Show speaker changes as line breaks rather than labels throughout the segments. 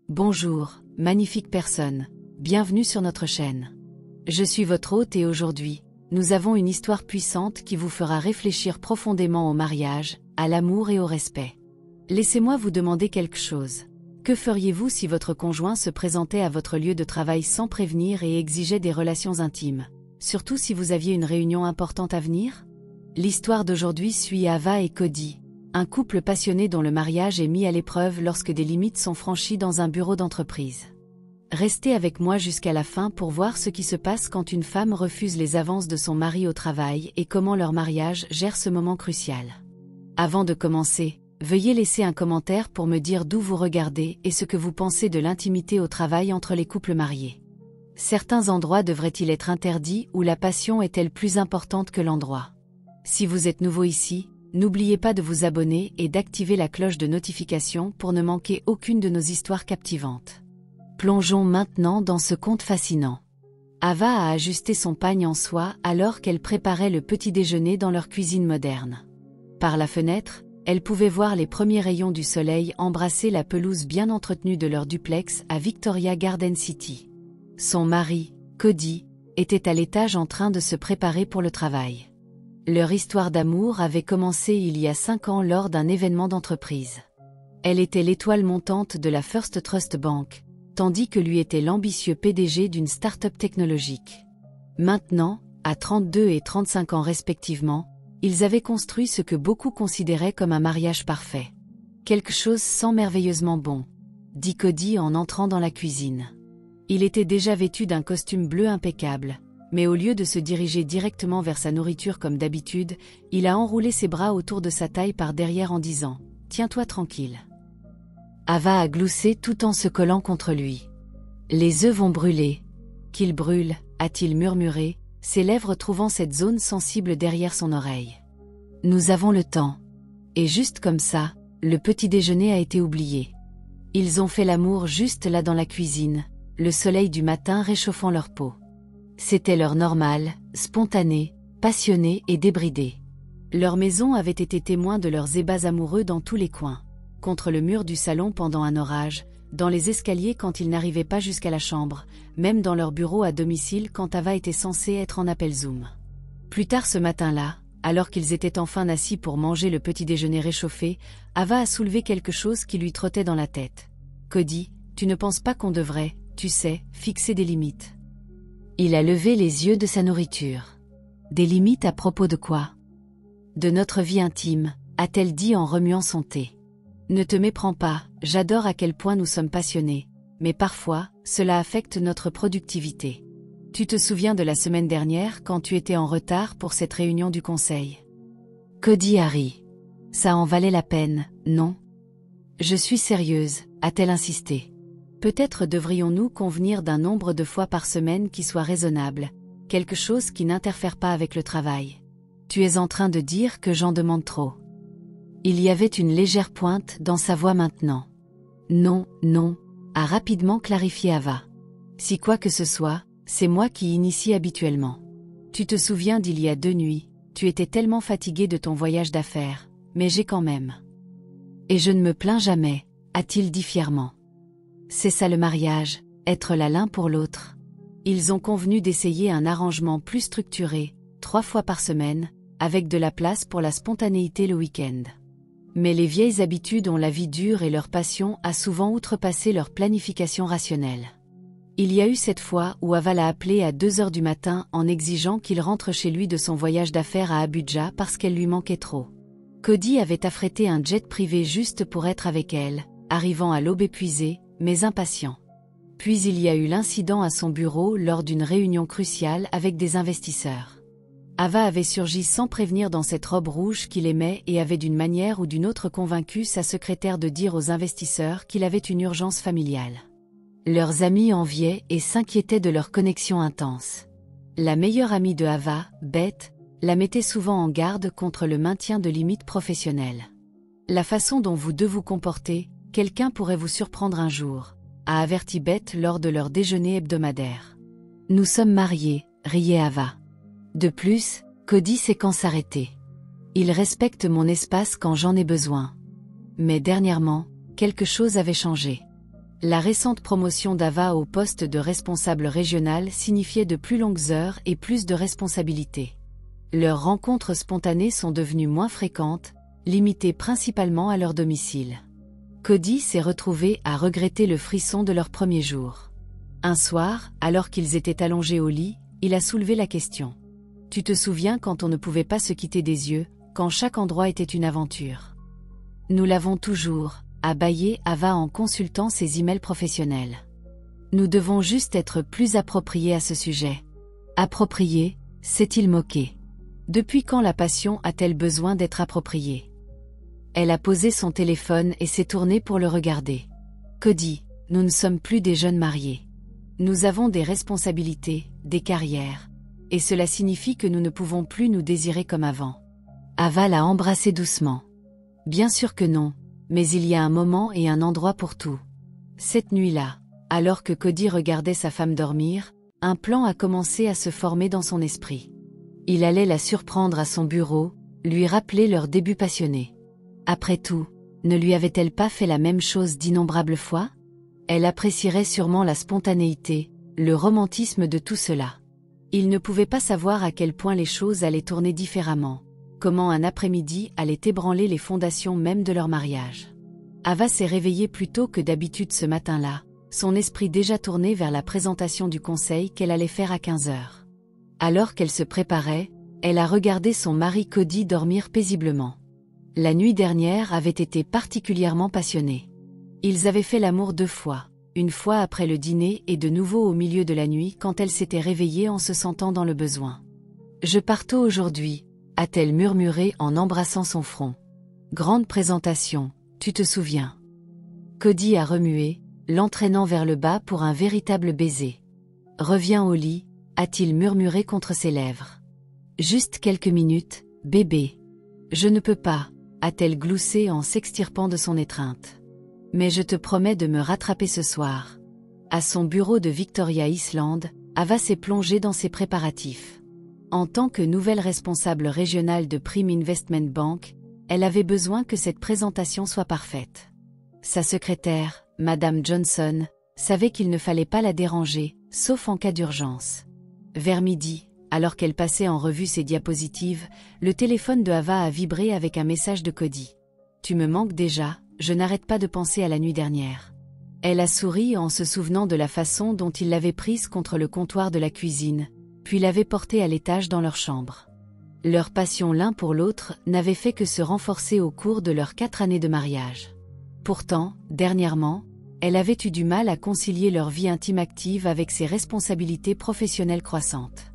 Bonjour, magnifique personne. Bienvenue sur notre chaîne. Je suis votre hôte et aujourd'hui, nous avons une histoire puissante qui vous fera réfléchir profondément au mariage, à l'amour et au respect. Laissez-moi vous demander quelque chose. Que feriez-vous si votre conjoint se présentait à votre lieu de travail sans prévenir et exigeait des relations intimes, surtout si vous aviez une réunion importante à venir? L'histoire d'aujourd'hui suit Ava et Cody, un couple passionné dont le mariage est mis à l'épreuve lorsque des limites sont franchies dans un bureau d'entreprise. Restez avec moi jusqu'à la fin pour voir ce qui se passe quand une femme refuse les avances de son mari au travail et comment leur mariage gère ce moment crucial. Avant de commencer, veuillez laisser un commentaire pour me dire d'où vous regardez et ce que vous pensez de l'intimité au travail entre les couples mariés. Certains endroits devraient-ils être interdits ou la passion est-elle plus importante que l'endroit? Si vous êtes nouveau ici, n'oubliez pas de vous abonner et d'activer la cloche de notification pour ne manquer aucune de nos histoires captivantes. Plongeons maintenant dans ce conte fascinant. Ava a ajusté son pagne en soie alors qu'elle préparait le petit déjeuner dans leur cuisine moderne. Par la fenêtre, elle pouvait voir les premiers rayons du soleil embrasser la pelouse bien entretenue de leur duplex à Victoria Garden City. Son mari, Cody, était à l'étage en train de se préparer pour le travail. Leur histoire d'amour avait commencé il y a 5 ans lors d'un événement d'entreprise. Elle était l'étoile montante de la First Trust Bank, tandis que lui était l'ambitieux PDG d'une start-up technologique. Maintenant, à 32 et 35 ans respectivement, ils avaient construit ce que beaucoup considéraient comme un mariage parfait. Quelque chose sent merveilleusement bon, dit Cody en entrant dans la cuisine. Il était déjà vêtu d'un costume bleu impeccable, mais au lieu de se diriger directement vers sa nourriture comme d'habitude, il a enroulé ses bras autour de sa taille par derrière en disant « Tiens-toi tranquille ». Ava a gloussé tout en se collant contre lui. « Les œufs vont brûler. »« Qu'ils brûlent » a-t-il murmuré, ses lèvres trouvant cette zone sensible derrière son oreille. « Nous avons le temps. » Et juste comme ça, le petit déjeuner a été oublié. Ils ont fait l'amour juste là dans la cuisine, le soleil du matin réchauffant leur peau. C'était l'heure normale, spontanée, passionnée et débridée. Leur maison avait été témoin de leurs ébats amoureux dans tous les coins. Contre le mur du salon pendant un orage, dans les escaliers quand ils n'arrivaient pas jusqu'à la chambre, même dans leur bureau à domicile quand Ava était censée être en appel Zoom. Plus tard ce matin-là, alors qu'ils étaient enfin assis pour manger le petit déjeuner réchauffé, Ava a soulevé quelque chose qui lui trottait dans la tête. « Cody, tu ne penses pas qu'on devrait, tu sais, fixer des limites ?» Il a levé les yeux de sa nourriture. « Des limites à propos de quoi ? » ?»« De notre vie intime, » a-t-elle dit en remuant son thé. « Ne te méprends pas, j'adore à quel point nous sommes passionnés, mais parfois, cela affecte notre productivité. Tu te souviens de la semaine dernière quand tu étais en retard pour cette réunion du conseil ? » Cody a ri. « Ça en valait la peine, non ? » ?»« Je suis sérieuse, » a-t-elle insisté. Peut-être devrions-nous convenir d'un nombre de fois par semaine qui soit raisonnable, quelque chose qui n'interfère pas avec le travail. Tu es en train de dire que j'en demande trop. Il y avait une légère pointe dans sa voix maintenant. Non, non, a rapidement clarifié Ava. Si quoi que ce soit, c'est moi qui initie habituellement. Tu te souviens d'il y a 2 nuits, tu étais tellement fatigué de ton voyage d'affaires, mais j'ai quand même. Et je ne me plains jamais, a-t-il dit fièrement. C'est ça le mariage, être là l'un pour l'autre. Ils ont convenu d'essayer un arrangement plus structuré, 3 fois par semaine, avec de la place pour la spontanéité le week-end. Mais les vieilles habitudes ont la vie dure et leur passion a souvent outrepassé leur planification rationnelle. Il y a eu cette fois où Ava l'a appelé à 2 heures du matin en exigeant qu'il rentre chez lui de son voyage d'affaires à Abuja parce qu'elle lui manquait trop. Cody avait affrété un jet privé juste pour être avec elle, arrivant à l'aube épuisé, mais impatient. Puis il y a eu l'incident à son bureau lors d'une réunion cruciale avec des investisseurs. Ava avait surgi sans prévenir dans cette robe rouge qu'il aimait et avait d'une manière ou d'une autre convaincu sa secrétaire de dire aux investisseurs qu'il avait une urgence familiale. Leurs amis enviaient et s'inquiétaient de leur connexion intense. La meilleure amie de Ava, Beth, la mettait souvent en garde contre le maintien de limites professionnelles. La façon dont vous deux vous comportez, quelqu'un pourrait vous surprendre un jour, a averti Beth lors de leur déjeuner hebdomadaire. Nous sommes mariés, riait Ava. De plus, Cody sait quand s'arrêter. Il respecte mon espace quand j'en ai besoin. Mais dernièrement, quelque chose avait changé. La récente promotion d'Ava au poste de responsable régional signifiait de plus longues heures et plus de responsabilités. Leurs rencontres spontanées sont devenues moins fréquentes, limitées principalement à leur domicile. Cody s'est retrouvé à regretter le frisson de leur premier jour. Un soir, alors qu'ils étaient allongés au lit, il a soulevé la question. « Tu te souviens quand on ne pouvait pas se quitter des yeux, quand chaque endroit était une aventure ?» Nous l'avons toujours, a bâillé Ava en consultant ses emails professionnels. Nous devons juste être plus appropriés à ce sujet. Approprié, s'est-il moqué. Depuis quand la passion a-t-elle besoin d'être appropriée? Elle a posé son téléphone et s'est tournée pour le regarder. Cody, nous ne sommes plus des jeunes mariés. Nous avons des responsabilités, des carrières. Et cela signifie que nous ne pouvons plus nous désirer comme avant. Ava l'a embrassé doucement. Bien sûr que non, mais il y a un moment et un endroit pour tout. Cette nuit-là, alors que Cody regardait sa femme dormir, un plan a commencé à se former dans son esprit. Il allait la surprendre à son bureau, lui rappeler leur début passionné. Après tout, ne lui avait-elle pas fait la même chose d'innombrables fois? Elle apprécierait sûrement la spontanéité, le romantisme de tout cela. Il ne pouvait pas savoir à quel point les choses allaient tourner différemment, comment un après-midi allait ébranler les fondations même de leur mariage. Ava s'est réveillée plus tôt que d'habitude ce matin-là, son esprit déjà tourné vers la présentation du conseil qu'elle allait faire à 15 heures. Alors qu'elle se préparait, elle a regardé son mari Cody dormir paisiblement. La nuit dernière avait été particulièrement passionnée. Ils avaient fait l'amour 2 fois, une fois après le dîner et de nouveau au milieu de la nuit quand elle s'était réveillée en se sentant dans le besoin. « Je pars tôt aujourd'hui », a-t-elle murmuré en embrassant son front. « Grande présentation, tu te souviens ?» Cody a remué, l'entraînant vers le bas pour un véritable baiser. « Reviens au lit », a-t-il murmuré contre ses lèvres. « Juste quelques minutes, bébé. »« Je ne peux pas », a-t-elle gloussé en s'extirpant de son étreinte. « Mais je te promets de me rattraper ce soir. » À son bureau de Victoria Island, Ava s'est plongée dans ses préparatifs. En tant que nouvelle responsable régionale de Prime Investment Bank, elle avait besoin que cette présentation soit parfaite. Sa secrétaire, Madame Johnson, savait qu'il ne fallait pas la déranger, sauf en cas d'urgence. Vers midi, alors qu'elle passait en revue ses diapositives, le téléphone de Ava a vibré avec un message de Cody. « Tu me manques déjà, je n'arrête pas de penser à la nuit dernière. » Elle a souri en se souvenant de la façon dont il l'avait prise contre le comptoir de la cuisine, puis l'avait portée à l'étage dans leur chambre. Leur passion l'un pour l'autre n'avait fait que se renforcer au cours de leurs 4 années de mariage. Pourtant, dernièrement, elle avait eu du mal à concilier leur vie intime active avec ses responsabilités professionnelles croissantes.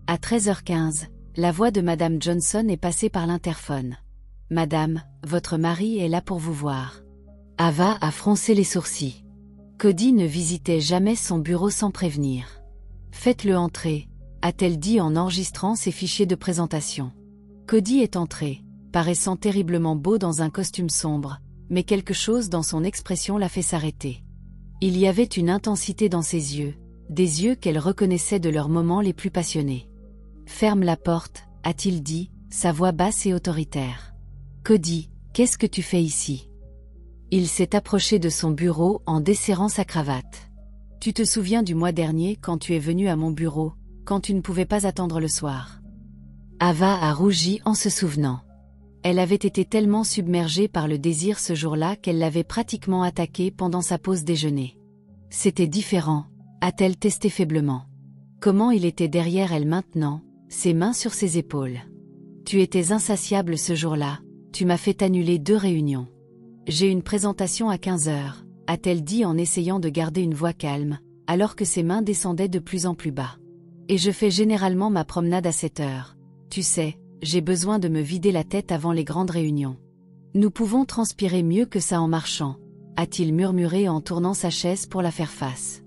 À 13h15, la voix de Madame Johnson est passée par l'interphone. « Madame, votre mari est là pour vous voir. » Ava a froncé les sourcils. Cody ne visitait jamais son bureau sans prévenir. « Faites-le entrer », a-t-elle dit en enregistrant ses fichiers de présentation. Cody est entré, paraissant terriblement beau dans un costume sombre, mais quelque chose dans son expression l'a fait s'arrêter. Il y avait une intensité dans ses yeux, des yeux qu'elle reconnaissait de leurs moments les plus passionnés. « Ferme la porte », a-t-il dit, sa voix basse et autoritaire. « Cody, qu'est-ce que tu fais ici ?» Il s'est approché de son bureau en desserrant sa cravate. « Tu te souviens du mois dernier quand tu es venu à mon bureau, quand tu ne pouvais pas attendre le soir ?» Ava a rougi en se souvenant. Elle avait été tellement submergée par le désir ce jour-là qu'elle l'avait pratiquement attaqué pendant sa pause déjeuner. C'était différent, a-t-elle testé faiblement. Comment il était derrière elle maintenant, ses mains sur ses épaules. « Tu étais insatiable ce jour-là, tu m'as fait annuler 2 réunions. J'ai une présentation à 15 heures, a-t-elle dit en essayant de garder une voix calme, alors que ses mains descendaient de plus en plus bas. Et je fais généralement ma promenade à 7 heures. Tu sais, j'ai besoin de me vider la tête avant les grandes réunions. Nous pouvons transpirer mieux que ça en marchant, a-t-il murmuré en tournant sa chaise pour la faire face.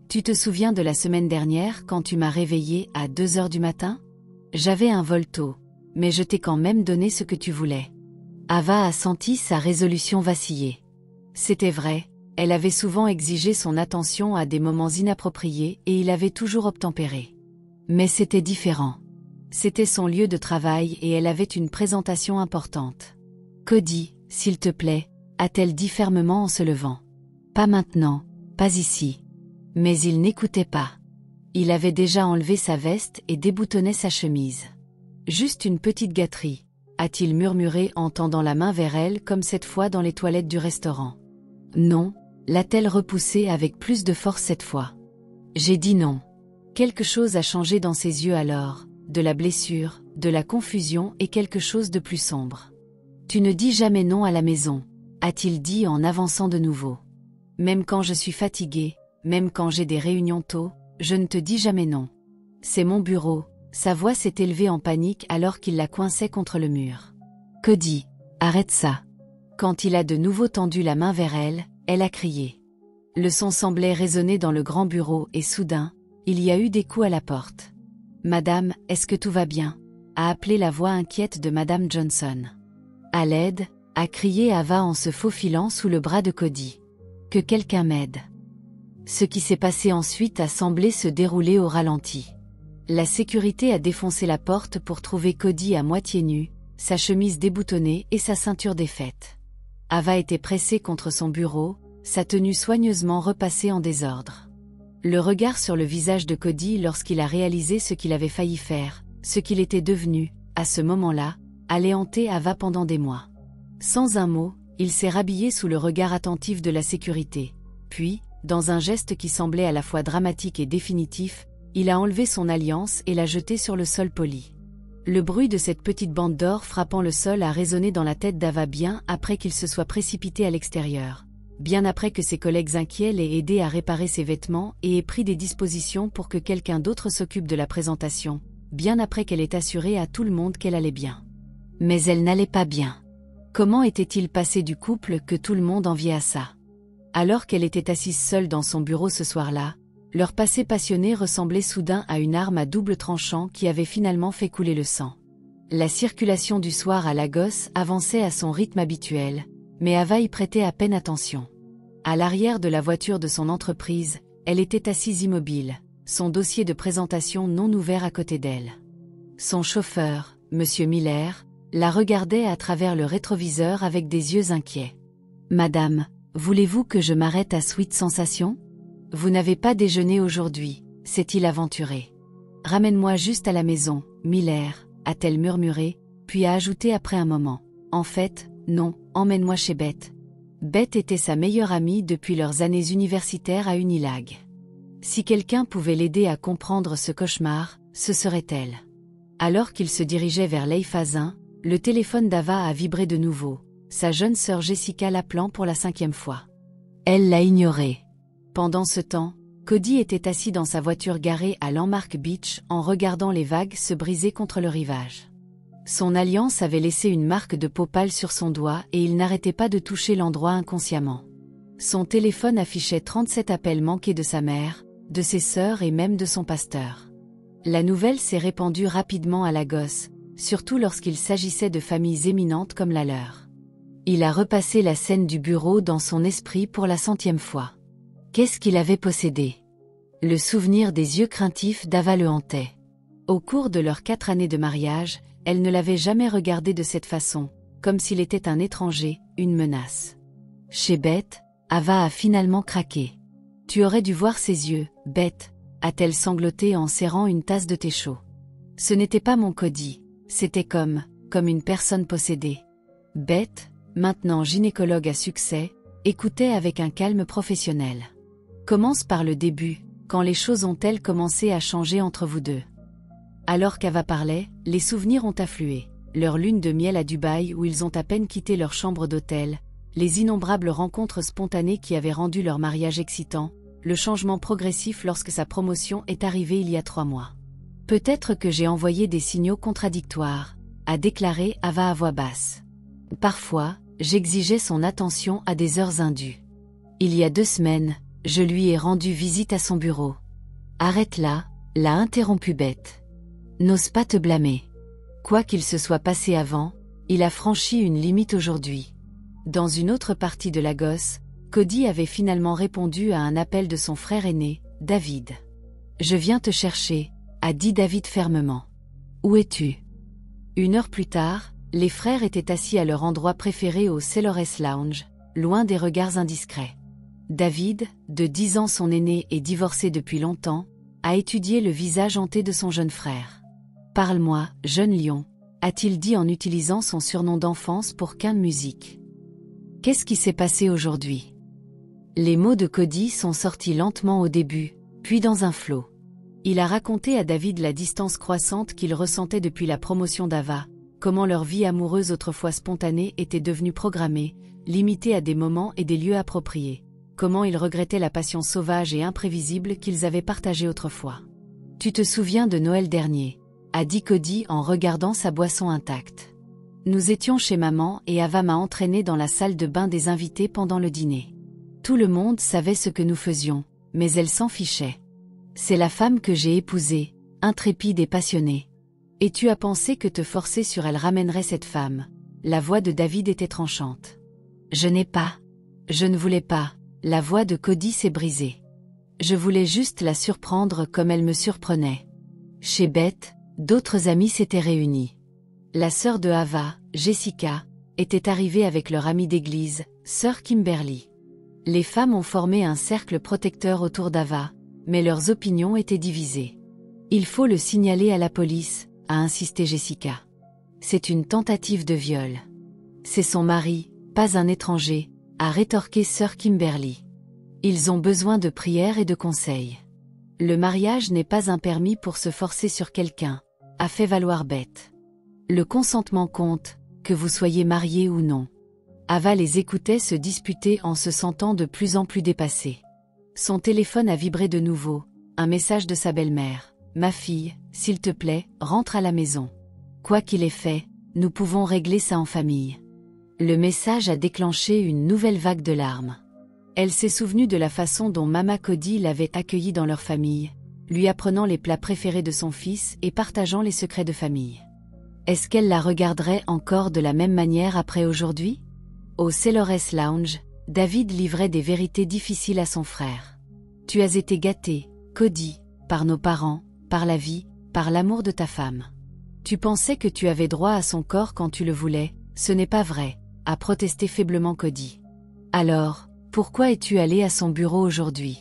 Tu te souviens de la semaine dernière quand tu m'as réveillée à 2 heures du matin? J'avais un vol tôt, mais je t'ai quand même donné ce que tu voulais. Ava a senti sa résolution vaciller. C'était vrai, elle avait souvent exigé son attention à des moments inappropriés et il avait toujours obtempéré. Mais c'était différent. C'était son lieu de travail et elle avait une présentation importante. « Cody, s'il te plaît », a-t-elle dit fermement en se levant. « Pas maintenant », Pas ici. Mais il n'écoutait pas. Il avait déjà enlevé sa veste et déboutonnait sa chemise. Juste une petite gâterie, a-t-il murmuré en tendant la main vers elle comme cette fois dans les toilettes du restaurant. Non, l'a-t-elle repoussé avec plus de force cette fois. J'ai dit non. Quelque chose a changé dans ses yeux alors, de la blessure, de la confusion et quelque chose de plus sombre. Tu ne dis jamais non à la maison, a-t-il dit en avançant de nouveau. Même quand je suis fatigué, même quand j'ai des réunions tôt, je ne te dis jamais non. C'est mon bureau. Sa voix s'est élevée en panique alors qu'il la coinçait contre le mur. Cody, arrête ça. Quand il a de nouveau tendu la main vers elle, elle a crié. Le son semblait résonner dans le grand bureau et soudain, il y a eu des coups à la porte. Madame, est-ce que tout va bien? A appelé la voix inquiète de Madame Johnson. À l'aide, a crié Ava en se faufilant sous le bras de Cody. Que quelqu'un m'aide. Ce qui s'est passé ensuite a semblé se dérouler au ralenti. La sécurité a défoncé la porte pour trouver Cody à moitié nu, sa chemise déboutonnée et sa ceinture défaite. Ava était pressée contre son bureau, sa tenue soigneusement repassée en désordre. Le regard sur le visage de Cody lorsqu'il a réalisé ce qu'il avait failli faire, ce qu'il était devenu, à ce moment-là, allait hanter Ava pendant des mois. Sans un mot, il s'est rhabillé sous le regard attentif de la sécurité. Puis, dans un geste qui semblait à la fois dramatique et définitif, il a enlevé son alliance et l'a jetée sur le sol poli. Le bruit de cette petite bande d'or frappant le sol a résonné dans la tête d'Ava bien après qu'il se soit précipité à l'extérieur. Bien après que ses collègues inquiets l'aient aidé à réparer ses vêtements et aient pris des dispositions pour que quelqu'un d'autre s'occupe de la présentation, bien après qu'elle ait assuré à tout le monde qu'elle allait bien. Mais elle n'allait pas bien. Comment était-il passé du couple que tout le monde enviait à ça? Alors qu'elle était assise seule dans son bureau ce soir-là, leur passé passionné ressemblait soudain à une arme à double tranchant qui avait finalement fait couler le sang. La circulation du soir à Lagos avançait à son rythme habituel, mais Ava y prêtait à peine attention. À l'arrière de la voiture de son entreprise, elle était assise immobile, son dossier de présentation non ouvert à côté d'elle. Son chauffeur, Monsieur Miller, la regardait à travers le rétroviseur avec des yeux inquiets. « Madame, voulez-vous que je m'arrête à Sweet Sensation ? Vous n'avez pas déjeuné aujourd'hui, s'est-il aventuré. Ramène-moi juste à la maison, Miller, a-t-elle murmuré, puis a ajouté après un moment. En fait, non, emmène-moi chez Beth. Beth était sa meilleure amie depuis leurs années universitaires à Unilag. Si quelqu'un pouvait l'aider à comprendre ce cauchemar, ce serait elle. Alors qu'il se dirigeait vers Leifazin, le téléphone d'Ava a vibré de nouveau, sa jeune sœur Jessica l'appelant pour la 5e fois. Elle l'a ignoré. Pendant ce temps, Cody était assis dans sa voiture garée à Landmark Beach en regardant les vagues se briser contre le rivage. Son alliance avait laissé une marque de peau pâle sur son doigt et il n'arrêtait pas de toucher l'endroit inconsciemment. Son téléphone affichait 37 appels manqués de sa mère, de ses sœurs et même de son pasteur. La nouvelle s'est répandue rapidement à Lagos, surtout lorsqu'il s'agissait de familles éminentes comme la leur. Il a repassé la scène du bureau dans son esprit pour la 100e fois. Qu'est-ce qu'il avait possédé? Le souvenir des yeux craintifs d'Ava le hantait. Au cours de leurs 4 années de mariage, elle ne l'avait jamais regardé de cette façon, comme s'il était un étranger, une menace. Chez Beth, Ava a finalement craqué. « Tu aurais dû voir ses yeux, Beth », a-t-elle sangloté en serrant une tasse de thé chaud. Ce n'était pas mon Cody, c'était comme une personne possédée. Beth, maintenant gynécologue à succès, écoutait avec un calme professionnel. Commence par le début, quand les choses ont-elles commencé à changer entre vous deux? Alors qu'Ava parlait, les souvenirs ont afflué. Leur lune de miel à Dubaï où ils ont à peine quitté leur chambre d'hôtel, les innombrables rencontres spontanées qui avaient rendu leur mariage excitant, le changement progressif lorsque sa promotion est arrivée il y a 3 mois. Peut-être que j'ai envoyé des signaux contradictoires, a déclaré Ava à voix basse. Parfois, j'exigeais son attention à des heures indues. Il y a 2 semaines, je lui ai rendu visite à son bureau. Arrête là, l'a interrompu Beth. N'ose pas te blâmer. Quoi qu'il se soit passé avant, il a franchi une limite aujourd'hui. Dans une autre partie de Lagos, Cody avait finalement répondu à un appel de son frère aîné, David. Je viens te chercher, a dit David fermement. Où es-tu? 1 heure plus tard, les frères étaient assis à leur endroit préféré au Cellores Lounge, loin des regards indiscrets. David, de 10 ans son aîné et divorcé depuis longtemps, a étudié le visage hanté de son jeune frère. « Parle-moi, jeune lion », a-t-il dit en utilisant son surnom d'enfance pour Quinte Musique. Qu'est-ce qui s'est passé aujourd'hui? Les mots de Cody sont sortis lentement au début, puis dans un flot. Il a raconté à David la distance croissante qu'il ressentait depuis la promotion d'Ava, comment leur vie amoureuse autrefois spontanée était devenue programmée, limitée à des moments et des lieux appropriés, comment il regrettait la passion sauvage et imprévisible qu'ils avaient partagée autrefois. « Tu te souviens de Noël dernier ?» a dit Cody en regardant sa boisson intacte. « Nous étions chez maman et Ava m'a entraîné dans la salle de bain des invités pendant le dîner. Tout le monde savait ce que nous faisions, mais elle s'en fichait. C'est la femme que j'ai épousée, intrépide et passionnée. Et tu as pensé que te forcer sur elle ramènerait cette femme. » La voix de David était tranchante. « Je n'ai pas. Je ne voulais pas. » La voix de Cody s'est brisée. « Je voulais juste la surprendre comme elle me surprenait. » Chez Beth, d'autres amis s'étaient réunis. La sœur de Ava, Jessica, était arrivée avec leur amie d'église, sœur Kimberly. Les femmes ont formé un cercle protecteur autour d'Ava, mais leurs opinions étaient divisées. « Il faut le signaler à la police », a insisté Jessica. « C'est une tentative de viol. »« C'est son mari, pas un étranger », a rétorqué sœur Kimberly. « Ils ont besoin de prières et de conseils. Le mariage n'est pas un permis pour se forcer sur quelqu'un », a fait valoir Beth. « Le consentement compte, que vous soyez mariés ou non. » Ava les écoutait se disputer en se sentant de plus en plus dépassée. Son téléphone a vibré de nouveau, un message de sa belle-mère. « Ma fille, s'il te plaît, rentre à la maison. Quoi qu'il ait fait, nous pouvons régler ça en famille. » Le message a déclenché une nouvelle vague de larmes. Elle s'est souvenue de la façon dont Mama Cody l'avait accueillie dans leur famille, lui apprenant les plats préférés de son fils et partageant les secrets de famille. Est-ce qu'elle la regarderait encore de la même manière après aujourd'hui? Au Sailor's Lounge, David livrait des vérités difficiles à son frère. « Tu as été gâté, Cody, par nos parents, par la vie, par l'amour de ta femme. Tu pensais que tu avais droit à son corps quand tu le voulais, ce n'est pas vrai, » a protesté faiblement Cody. « Alors, pourquoi es-tu allé à son bureau aujourd'hui? »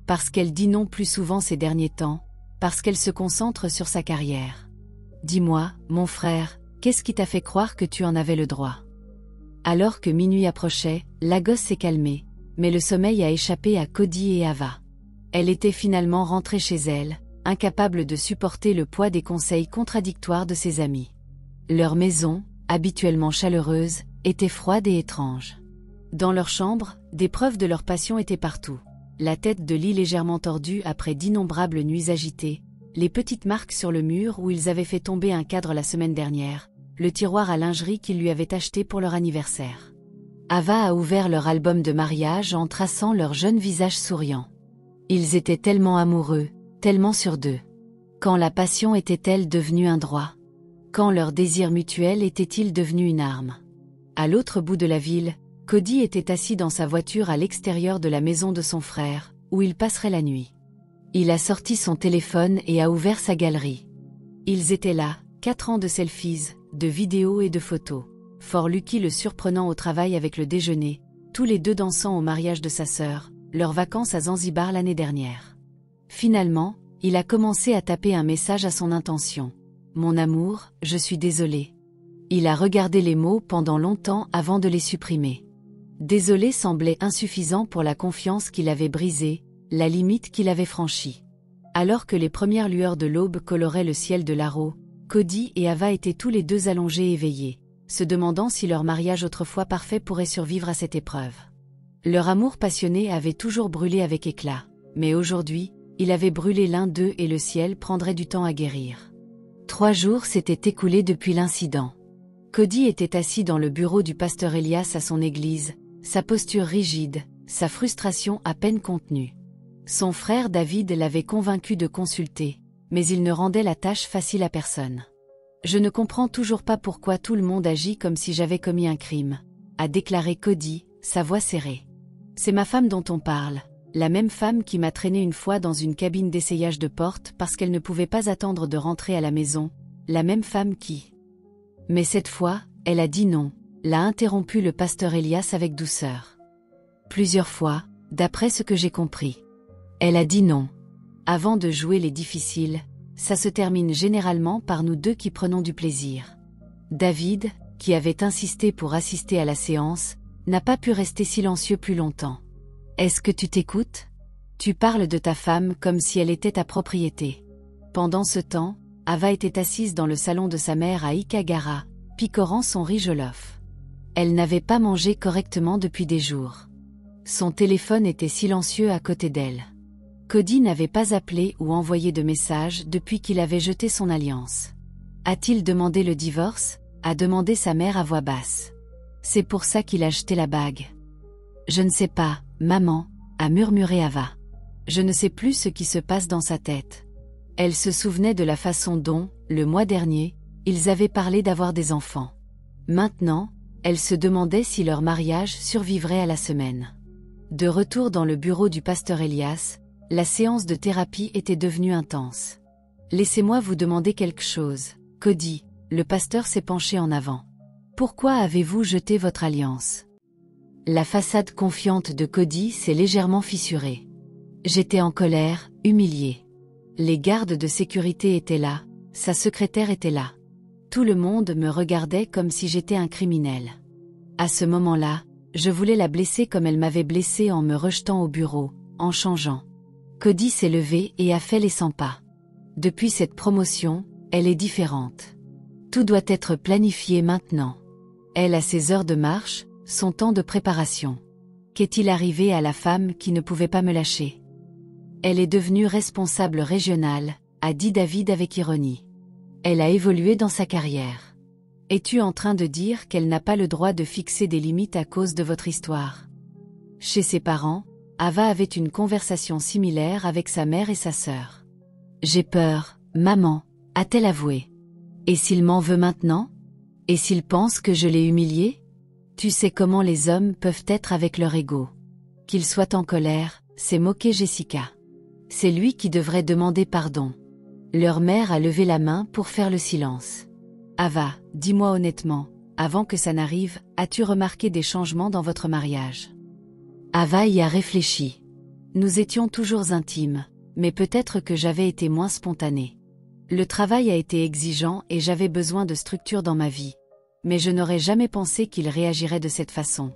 Parce qu'elle dit non plus souvent ces derniers temps, parce qu'elle se concentre sur sa carrière. « Dis-moi, mon frère, qu'est-ce qui t'a fait croire que tu en avais le droit? » Alors que minuit approchait, la gosse s'est calmée, mais le sommeil a échappé à Cody et Ava. Elle était finalement rentrée chez elle, incapable de supporter le poids des conseils contradictoires de ses amis. Leur maison, habituellement chaleureuse, était froide et étrange. Dans leur chambre, des preuves de leur passion étaient partout. La tête de lit légèrement tordue après d'innombrables nuits agitées, les petites marques sur le mur où ils avaient fait tomber un cadre la semaine dernière, le tiroir à lingerie qu'ils lui avaient acheté pour leur anniversaire. Ava a ouvert leur album de mariage en traçant leurs jeunes visages souriants. Ils étaient tellement amoureux, tellement sûrs d'eux. Quand la passion était-elle devenue un droit? Quand leur désir mutuel était-il devenu une arme? À l'autre bout de la ville, Cody était assis dans sa voiture à l'extérieur de la maison de son frère, où il passerait la nuit. Il a sorti son téléphone et a ouvert sa galerie. Ils étaient là, 4 ans de selfies, de vidéos et de photos. Fort Lucky le surprenant au travail avec le déjeuner, tous les deux dansant au mariage de sa sœur, leurs vacances à Zanzibar l'année dernière. Finalement, il a commencé à taper un message à son intention. « Mon amour, je suis désolé. » Il a regardé les mots pendant longtemps avant de les supprimer. Désolé semblait insuffisant pour la confiance qu'il avait brisée, la limite qu'il avait franchie. Alors que les premières lueurs de l'aube coloraient le ciel de Larro, Cody et Ava étaient tous les deux allongés éveillés, se demandant si leur mariage autrefois parfait pourrait survivre à cette épreuve. Leur amour passionné avait toujours brûlé avec éclat, mais aujourd'hui, il avait brûlé l'un d'eux et le ciel prendrait du temps à guérir. 3 jours s'étaient écoulés depuis l'incident. Cody était assis dans le bureau du pasteur Elias à son église, sa posture rigide, sa frustration à peine contenue. Son frère David l'avait convaincu de consulter, mais il ne rendait la tâche facile à personne. « Je ne comprends toujours pas pourquoi tout le monde agit comme si j'avais commis un crime », a déclaré Cody, sa voix serrée. « C'est ma femme dont on parle, la même femme qui m'a traîné une fois dans une cabine d'essayage de porte parce qu'elle ne pouvait pas attendre de rentrer à la maison, la même femme qui... » Mais cette fois, elle a dit non, l'a interrompu le pasteur Elias avec douceur. Plusieurs fois, d'après ce que j'ai compris. Elle a dit non. Avant de jouer les difficiles, ça se termine généralement par nous deux qui prenons du plaisir. David, qui avait insisté pour assister à la séance, n'a pas pu rester silencieux plus longtemps. Est-ce que tu t'écoutes? Tu parles de ta femme comme si elle était ta propriété. Pendant ce temps, Ava était assise dans le salon de sa mère à Ikagara, picorant son riz jollof. Elle n'avait pas mangé correctement depuis des jours. Son téléphone était silencieux à côté d'elle. Cody n'avait pas appelé ou envoyé de message depuis qu'il avait jeté son alliance. A-t-il demandé le divorce? A demandé sa mère à voix basse. C'est pour ça qu'il a jeté la bague. Je ne sais pas, maman, a murmuré Ava. Je ne sais plus ce qui se passe dans sa tête. Elle se souvenait de la façon dont, le mois dernier, ils avaient parlé d'avoir des enfants. Maintenant, elle se demandait si leur mariage survivrait à la semaine. De retour dans le bureau du pasteur Elias, la séance de thérapie était devenue intense. Laissez-moi vous demander quelque chose, Cody, le pasteur s'est penché en avant. Pourquoi avez-vous jeté votre alliance? La façade confiante de Cody s'est légèrement fissurée. J'étais en colère, humiliée. Les gardes de sécurité étaient là, sa secrétaire était là. Tout le monde me regardait comme si j'étais un criminel. À ce moment-là, je voulais la blesser comme elle m'avait blessée en me rejetant au bureau, en changeant. Cody s'est levé et a fait les 100 pas. Depuis cette promotion, elle est différente. Tout doit être planifié maintenant. Elle a ses heures de marche, son temps de préparation. Qu'est-il arrivé à la femme qui ne pouvait pas me lâcher? Elle est devenue responsable régionale, a dit David avec ironie. Elle a évolué dans sa carrière. Es-tu en train de dire qu'elle n'a pas le droit de fixer des limites à cause de votre histoire? Chez ses parents, Ava avait une conversation similaire avec sa mère et sa sœur. J'ai peur, maman, a-t-elle avoué. Et s'il m'en veut maintenant? Et s'il pense que je l'ai humilié? Tu sais comment les hommes peuvent être avec leur ego. Qu'il soit en colère, s'est moqué Jessica. C'est lui qui devrait demander pardon. Leur mère a levé la main pour faire le silence. Ava, dis-moi honnêtement, avant que ça n'arrive, as-tu remarqué des changements dans votre mariage? Ava y a réfléchi. Nous étions toujours intimes, mais peut-être que j'avais été moins spontanée. Le travail a été exigeant et j'avais besoin de structure dans ma vie. Mais je n'aurais jamais pensé qu'il réagirait de cette façon.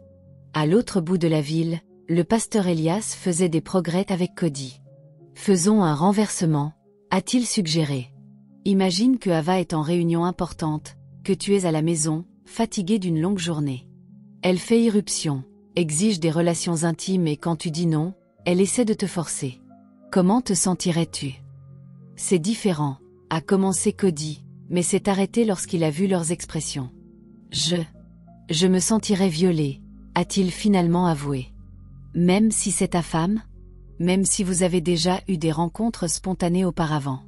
À l'autre bout de la ville, le pasteur Elias faisait des progrès avec Cody. Faisons un renversement, a-t-il suggéré. Imagine que Ava est en réunion importante, que tu es à la maison, fatiguée d'une longue journée. Elle fait irruption, exige des relations intimes et quand tu dis non, elle essaie de te forcer. Comment te sentirais-tu? C'est différent, a commencé Cody, mais s'est arrêté lorsqu'il a vu leurs expressions. Je me sentirais violée, a-t-il finalement avoué. Même si c'est ta femme? Même si vous avez déjà eu des rencontres spontanées auparavant.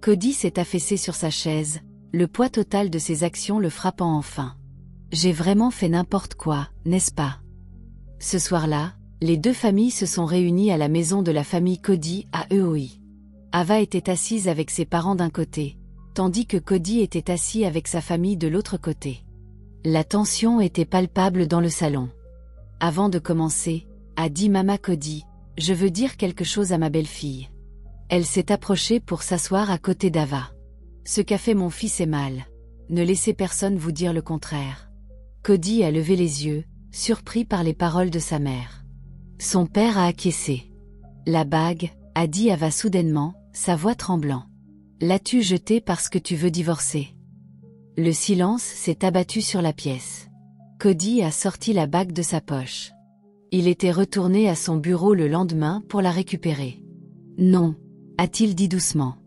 Cody s'est affaissé sur sa chaise, le poids total de ses actions le frappant enfin. J'ai vraiment fait n'importe quoi, n'est-ce pas? Ce soir-là, les deux familles se sont réunies à la maison de la famille Cody à EOI. Ava était assise avec ses parents d'un côté, tandis que Cody était assis avec sa famille de l'autre côté. La tension était palpable dans le salon. Avant de commencer, a dit Mama Cody, je veux dire quelque chose à ma belle-fille. Elle s'est approchée pour s'asseoir à côté d'Ava. Ce qu'a fait mon fils est mal. Ne laissez personne vous dire le contraire. Cody a levé les yeux, surpris par les paroles de sa mère. Son père a acquiescé. La bague, a dit Ava soudainement, sa voix tremblant. L'as-tu jetée parce que tu veux divorcer? Le silence s'est abattu sur la pièce. Cody a sorti la bague de sa poche. Il était retourné à son bureau le lendemain pour la récupérer. Non, a-t-il dit doucement.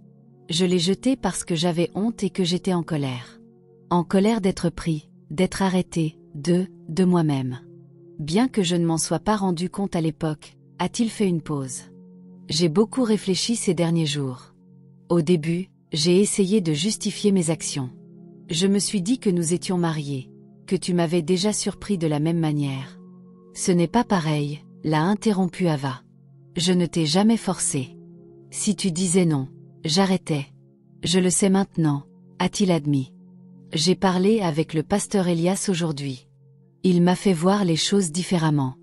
Je l'ai jetée parce que j'avais honte et que j'étais en colère. En colère d'être pris, d'être arrêté, de moi-même. Bien que je ne m'en sois pas rendu compte à l'époque, a-t-il fait une pause. J'ai beaucoup réfléchi ces derniers jours. Au début, j'ai essayé de justifier mes actions. Je me suis dit que nous étions mariés, que tu m'avais déjà surpris de la même manière. Ce n'est pas pareil, l'a interrompu Ava. Je ne t'ai jamais forcé. Si tu disais non, j'arrêtais. Je le sais maintenant, a-t-il admis. J'ai parlé avec le pasteur Elias aujourd'hui. Il m'a fait voir les choses différemment.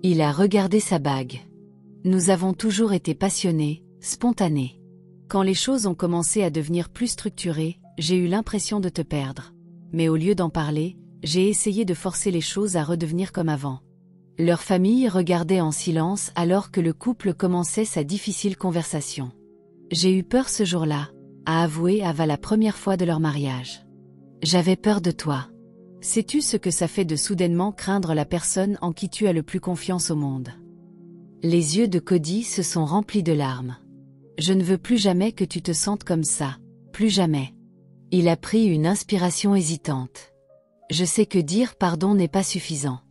Il a regardé sa bague. Nous avons toujours été passionnés, spontanés. Quand les choses ont commencé à devenir plus structurées, j'ai eu l'impression de te perdre. Mais au lieu d'en parler, j'ai essayé de forcer les choses à redevenir comme avant. Leur famille regardait en silence alors que le couple commençait sa difficile conversation. J'ai eu peur ce jour-là, a avoué Ava la première fois de leur mariage. J'avais peur de toi. Sais-tu ce que ça fait de soudainement craindre la personne en qui tu as le plus confiance au monde? Les yeux de Cody se sont remplis de larmes. Je ne veux plus jamais que tu te sentes comme ça, plus jamais. Il a pris une inspiration hésitante. Je sais que dire pardon n'est pas suffisant.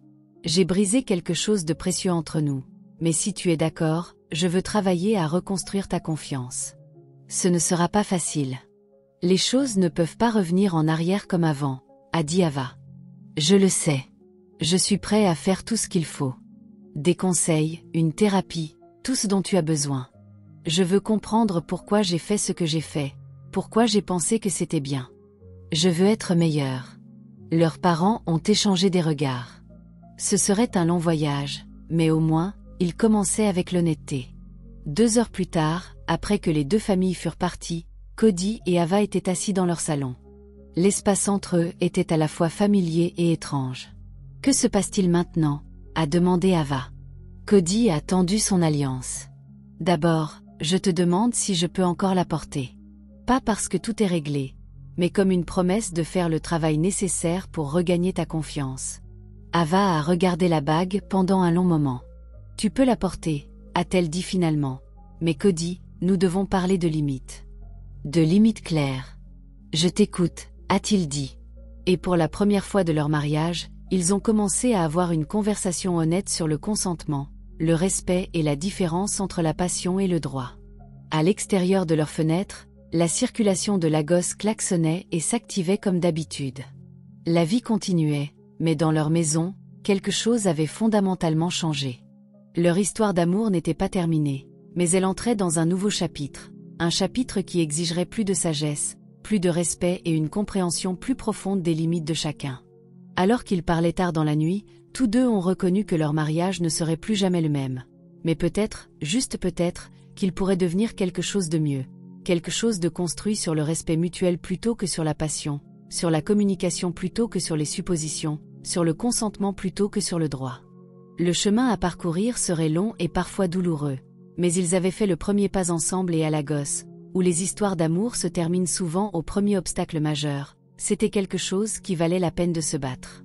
J'ai brisé quelque chose de précieux entre nous, mais si tu es d'accord, je veux travailler à reconstruire ta confiance. Ce ne sera pas facile. Les choses ne peuvent pas revenir en arrière comme avant, a dit Ava. Je le sais. Je suis prêt à faire tout ce qu'il faut. Des conseils, une thérapie, tout ce dont tu as besoin. Je veux comprendre pourquoi j'ai fait ce que j'ai fait, pourquoi j'ai pensé que c'était bien. Je veux être meilleur. Leurs parents ont échangé des regards. Ce serait un long voyage, mais au moins, ils commençaient avec l'honnêteté. 2 heures plus tard, après que les 2 familles furent parties, Cody et Ava étaient assis dans leur salon. L'espace entre eux était à la fois familier et étrange. « Que se passe-t-il maintenant ?» a demandé Ava. Cody a tendu son alliance. « D'abord, je te demande si je peux encore la porter. Pas parce que tout est réglé, mais comme une promesse de faire le travail nécessaire pour regagner ta confiance. » Ava a regardé la bague pendant un long moment. « Tu peux la porter, a-t-elle dit finalement. Mais Cody, nous devons parler de limites. De limites claires. Je t'écoute, a-t-il dit. Et pour la première fois de leur mariage, ils ont commencé à avoir une conversation honnête sur le consentement, le respect et la différence entre la passion et le droit. À l'extérieur de leur fenêtre, la circulation de Lagos klaxonnait et s'activait comme d'habitude. La vie continuait, mais dans leur maison, quelque chose avait fondamentalement changé. Leur histoire d'amour n'était pas terminée, mais elle entrait dans un nouveau chapitre, un chapitre qui exigerait plus de sagesse, plus de respect et une compréhension plus profonde des limites de chacun. Alors qu'ils parlaient tard dans la nuit, tous deux ont reconnu que leur mariage ne serait plus jamais le même. Mais peut-être, juste peut-être, qu'il pourrait devenir quelque chose de mieux, quelque chose de construit sur le respect mutuel plutôt que sur la passion, sur la communication plutôt que sur les suppositions, sur le consentement plutôt que sur le droit. Le chemin à parcourir serait long et parfois douloureux, mais ils avaient fait le premier pas ensemble et à Lagos, où les histoires d'amour se terminent souvent au premier obstacle majeur. C'était quelque chose qui valait la peine de se battre.